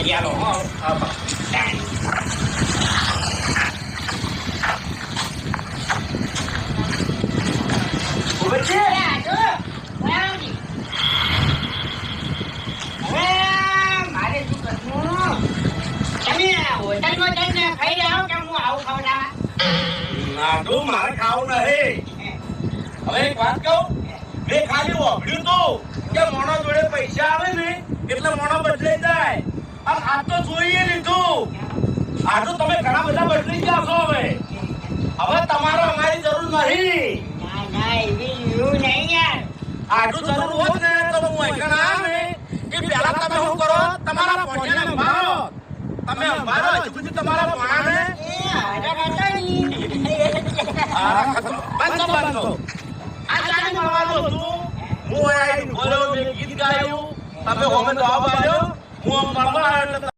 ચાલો મારે શું કરવું? તમે હોટલમાં જઈને ખાઈ રહ્યા કે હું આવું ખાવડા? નાડું મારે ખાવું નહીં. હવે એક વાત કહું, મેં ખાલી વાપર્યું તું કે મોણો જોડે પૈસા આવે ને એટલે મોણો બદલાઈ જાય. આ આ તો જોઈએ લીધું. આ તો તમે ઘણા બધા બદલી ગયા છો. હવે તમારો અમારી જરૂર નહીં. ના એવી એવું નહીં યાર. આટલું જરૂર હોત ને તો હું અહીં આવે કે પેલા તમે શું કરો, તમારા પોણિયાને સંભાળો. તમે સંભાળો હજુ સુધી તમારા પોણાને બંધ. આ ચાલી મળવાનું હતું. હું ગીત ગાયું, તમે હોમે જવાબ આપ્યો. હું મળવા આવ્યો.